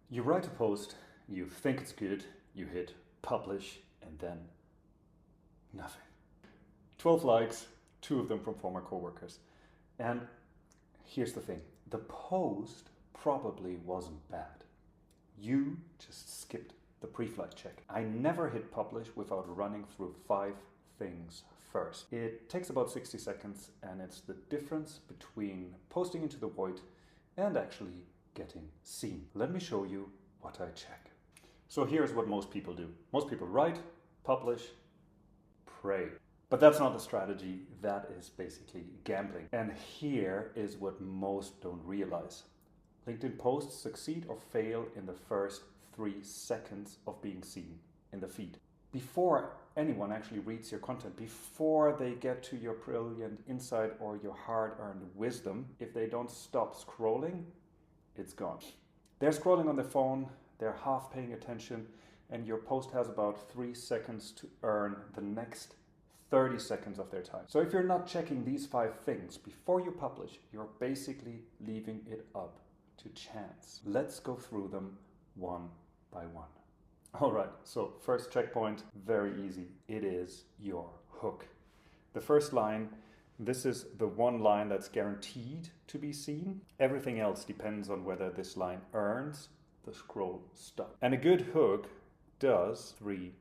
You write a post, you think it's good, you hit publish, and then nothing. 12 likes, 2 of them from former coworkers. And here's the thing, the post probably wasn't bad. You just skipped the pre-flight check. I never hit publish without running through 5 things first. It takes about 60 seconds, and it's the difference between posting into the void and actually getting seen. Let me show you what I check. So here's what most people do. Most people write, publish, pray. But that's not the strategy, that is basically gambling. And here is what most don't realize. LinkedIn posts succeed or fail in the first 3 seconds of being seen in the feed. Before anyone actually reads your content, before they get to your brilliant insight or your hard-earned wisdom, if they don't stop scrolling, it's gone. They're scrolling on their phone, they're half paying attention, and your post has about 3 seconds to earn the next 30 seconds of their time. So if you're not checking these 5 things before you publish, you're basically leaving it up to chance. Let's go through them one by one. All right, so first checkpoint, very easy. It is your hook. The first line, this is the one line that's guaranteed to be seen. Everything else depends on whether this line earns the scroll stop. And a good hook does 3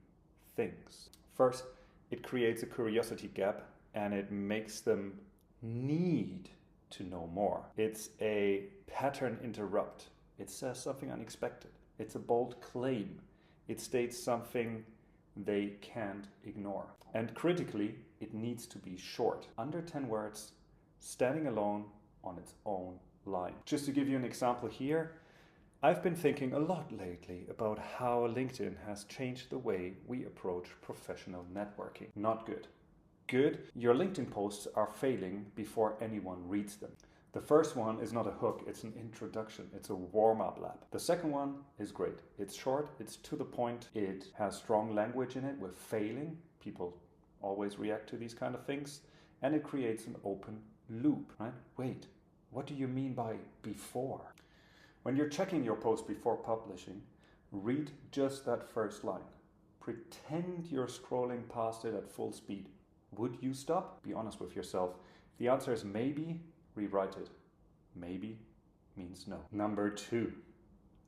things. First, it creates a curiosity gap and it makes them need to know more. It's a pattern interrupt. It says something unexpected. It's a bold claim. It states something they can't ignore. And critically, it needs to be short, under 10 words, standing alone on its own line. Just to give you an example here, I've been thinking a lot lately about how LinkedIn has changed the way we approach professional networking. Not good. Good, your LinkedIn posts are failing before anyone reads them. The first one is not a hook, it's an introduction, it's a warm-up lap. The second one is great. It's short, it's to the point, it has strong language in it. We're failing. People always react to these kind of things. And it creates an open loop, right? Wait, what do you mean by before? When you're checking your post before publishing, read just that first line. Pretend you're scrolling past it at full speed. Would you stop? Be honest with yourself. If the answer is maybe, rewrite it. Maybe means no. Number 2,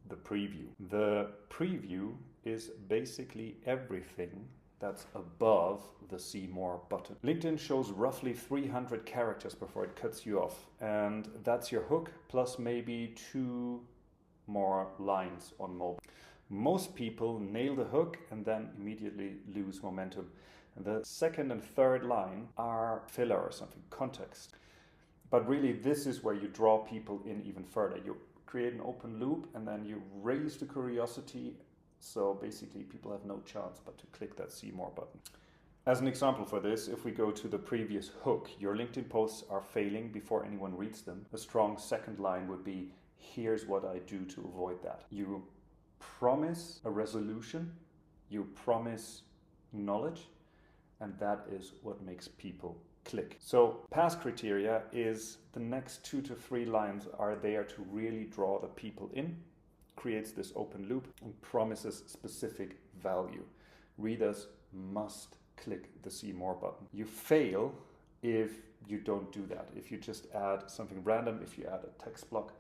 the preview. The preview is basically everything that's above the see more button. LinkedIn shows roughly 300 characters before it cuts you off, and that's your hook plus maybe 2 more lines on mobile. Most people nail the hook and then immediately lose momentum. And the second and third line are filler or something, context. But really this is where you draw people in even further. You create an open loop and then you raise the curiosity. So basically people have no chance but to click that see more button. As an example for this, if we go to the previous hook, your LinkedIn posts are failing before anyone reads them. A strong second line would be, here's what I do to avoid that. You promise a resolution, you promise knowledge, and that is what makes people click. So pass criteria is the next 2 to 3 lines are there to really draw the people in, creates this open loop, and promises specific value. Readers must click the see more button. You fail if you don't do that, if you just add something random, if you add a text block.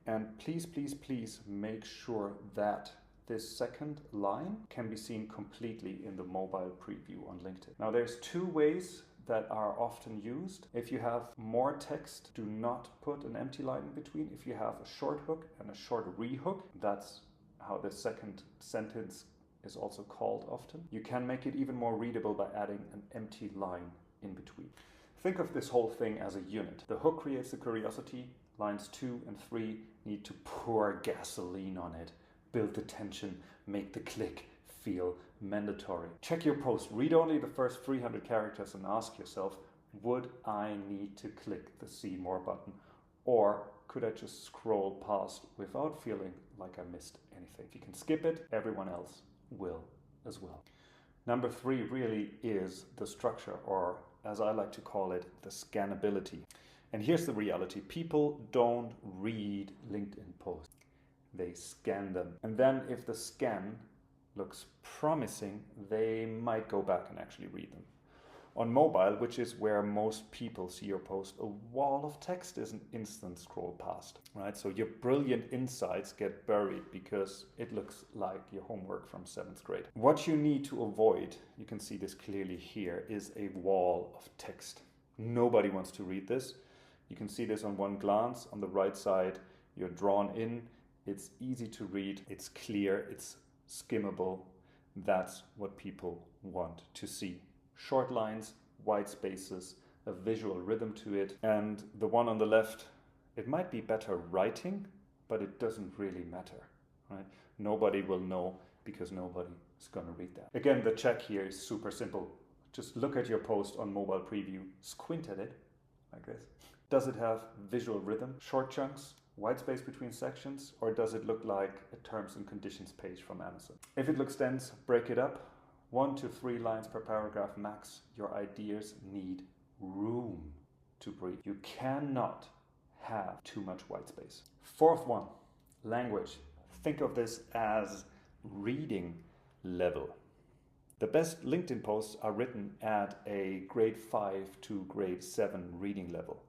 And please, please, please make sure that this second line can be seen completely in the mobile preview on LinkedIn. Now there's 2 ways that are often used. If you have more text, do not put an empty line in between. If you have a short hook and a short rehook, that's how the second sentence is also called often. You can make it even more readable by adding an empty line in between. Think of this whole thing as a unit. The hook creates the curiosity. Lines 2 and 3 need to pour gasoline on it, build the tension, make the click feel mandatory. Check your post, read only the first 300 characters and ask yourself, would I need to click the see more button? Or could I just scroll past without feeling like I missed anything? If you can skip it, everyone else will as well. Number 3 really is the structure, or as I like to call it, the scannability. And here's the reality. People don't read LinkedIn posts. they scan them. And then if the scan looks promising, they might go back and actually read them. On mobile, which is where most people see your post, a wall of text is an instant scroll past, right? So your brilliant insights get buried because it looks like your homework from 7th grade. What you need to avoid, you can see this clearly here, is a wall of text. Nobody wants to read this. You can see this on one glance. On the right side, you're drawn in. It's easy to read. It's clear. It's skimmable. That's what people want to see. Short lines, white spaces, a visual rhythm to it. And the one on the left, it might be better writing, but it doesn't really matter, right? Nobody will know because nobody is going to read that. Again, the check here is super simple. Just look at your post on mobile preview, squint at it like this. Does it have visual rhythm, short chunks, white space between sections, or does it look like a terms and conditions page from Amazon? If it looks dense, break it up. 1 to 3 lines per paragraph max. Your ideas need room to breathe. You cannot have too much white space. Fourth one, language. Think of this as reading level. The best LinkedIn posts are written at a grade 5 to grade 7 reading level,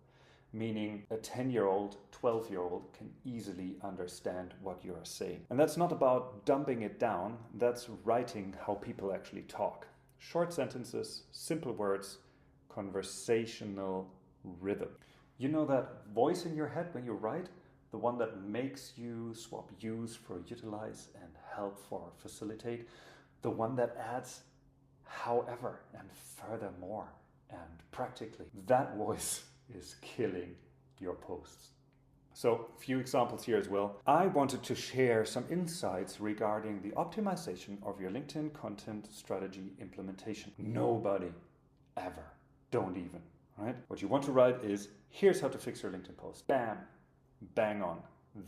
meaning a 10-year-old, 12-year-old can easily understand what you are saying. And that's not about dumbing it down, that's writing how people actually talk. Short sentences, simple words, conversational rhythm. You know that voice in your head when you write? The one that makes you swap use for utilize and help for facilitate? The one that adds however and furthermore and practically. That voice is killing your posts. So, a few examples here as well. I wanted to share some insights regarding the optimization of your LinkedIn content strategy implementation. Nobody ever, don't even, right? What you want to write is, here's how to fix your LinkedIn post. Bam, bang on,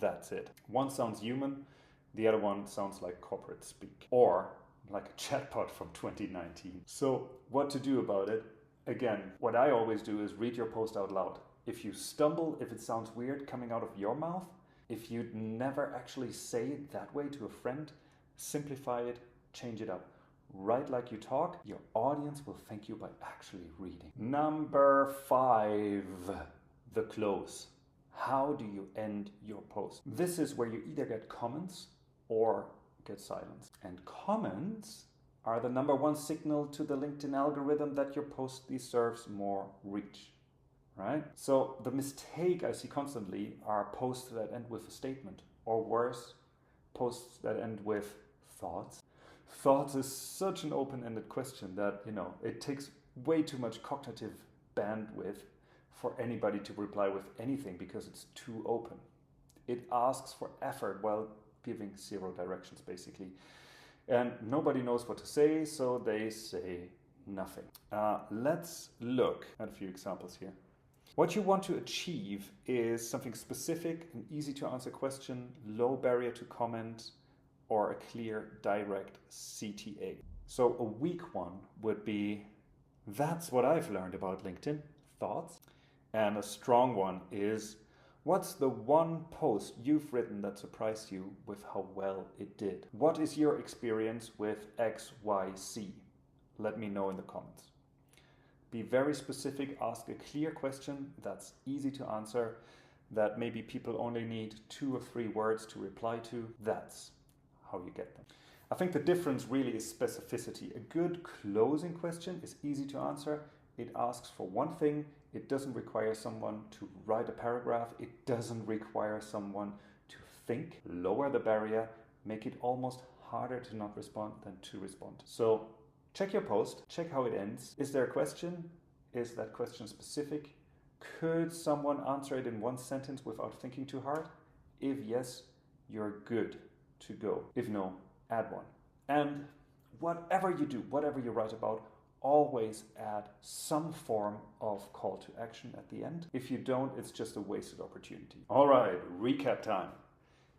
that's it. One sounds human, the other one sounds like corporate speak, or like a chatbot from 2019. So, what to do about it? Again, what I always do is read your post out loud. If you stumble, if it sounds weird coming out of your mouth, if you'd never actually say it that way to a friend, simplify it, change it up. Write like you talk, your audience will thank you by actually reading. Number 5, the close. How do you end your post? This is where you either get comments or get silence. And comments are the number 1 signal to the LinkedIn algorithm that your post deserves more reach, right? So the mistake I see constantly are posts that end with a statement, or worse, posts that end with thoughts. Thoughts is such an open-ended question that, it takes way too much cognitive bandwidth for anybody to reply with anything because it's too open. It asks for effort while giving 0 directions, basically. And nobody knows what to say, so they say nothing. Let's look at a few examples here. What you want to achieve is something specific, an easy to answer question, low barrier to comment, or a clear, direct CTA. So a weak one would be, that's what I've learned about LinkedIn, thoughts. And a strong one is, what's the one post you've written that surprised you with how well it did? What is your experience with XYZ? Let me know in the comments. Be very specific, ask a clear question that's easy to answer, that maybe people only need 2 or 3 words to reply to. That's how you get them. I think the difference really is specificity. A good closing question is easy to answer. It asks for one thing. It doesn't require someone to write a paragraph. It doesn't require someone to think. Lower the barrier, make it almost harder to not respond than to respond. So check your post, check how it ends. Is there a question? Is that question specific? Could someone answer it in 1 sentence without thinking too hard? If yes, you're good to go. If no, add one. And whatever you do, whatever you write about, always add some form of call to action at the end. If you don't, it's just a wasted opportunity. All right, recap time.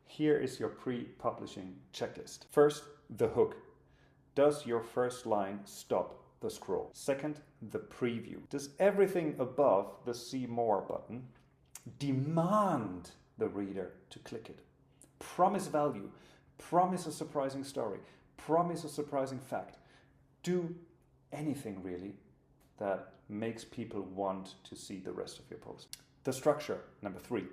Here is your pre-publishing checklist. First, the hook. Does your first line stop the scroll? Second, the preview. Does everything above the see more button demand the reader to click it? promise value, promise a surprising story, promise a surprising fact. Do anything really that makes people want to see the rest of your post. The structure, number 3.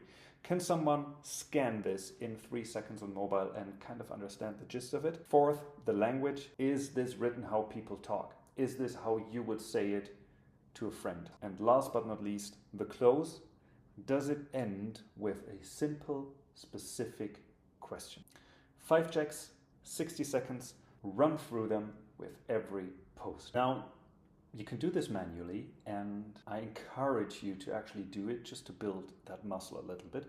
Can someone scan this in 3 seconds on mobile and kind of understand the gist of it? 4th, the language. Is this written how people talk? Is this how you would say it to a friend? And last but not least, the close. Does it end with a simple, specific question? 5 checks, 60 seconds, run through them with every post. Now, you can do this manually, and I encourage you to actually do it just to build that muscle a little bit.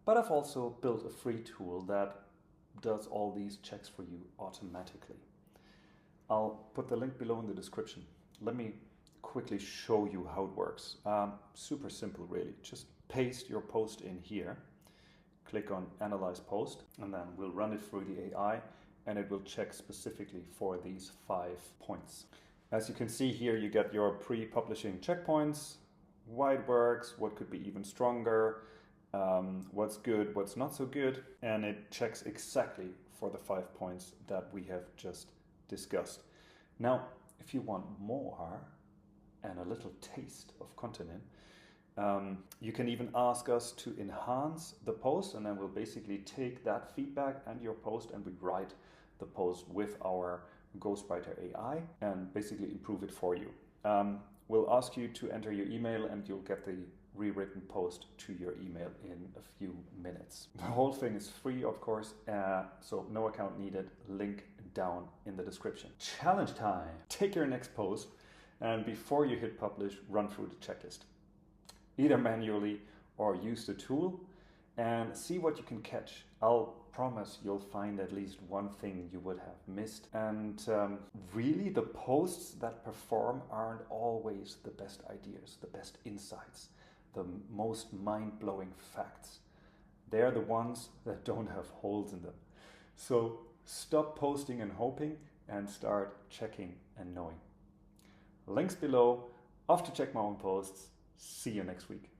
But I've also built a free tool that does all these checks for you automatically. I'll put the link below in the description. Let me quickly show you how it works. Super simple, really. Just paste your post in here, click on Analyze Post, and then we'll run it through the AI, and it will check specifically for these 5 points. As you can see here, you get your pre-publishing checkpoints, why it works, what could be even stronger, what's good, what's not so good, and it checks exactly for the 5 points that we have just discussed. Now, if you want more and a little taste of continent, you can even ask us to enhance the post, and then we'll basically take that feedback and your post and we write the post with our Ghostwriter AI and basically improve it for you. We'll ask you to enter your email and you'll get the rewritten post to your email in a few minutes. The whole thing is free, of course, so no account needed. Link down in the description. Challenge time! Take your next post and before you hit publish, run through the checklist. Either manually or use the tool and see what you can catch. I'll promise you'll find at least one thing you would have missed. And really, the posts that perform aren't always the best ideas, the best insights, the most mind-blowing facts. They're the ones that don't have holes in them. So stop posting and hoping and start checking and knowing. Links below. Off to check my own posts. See you next week.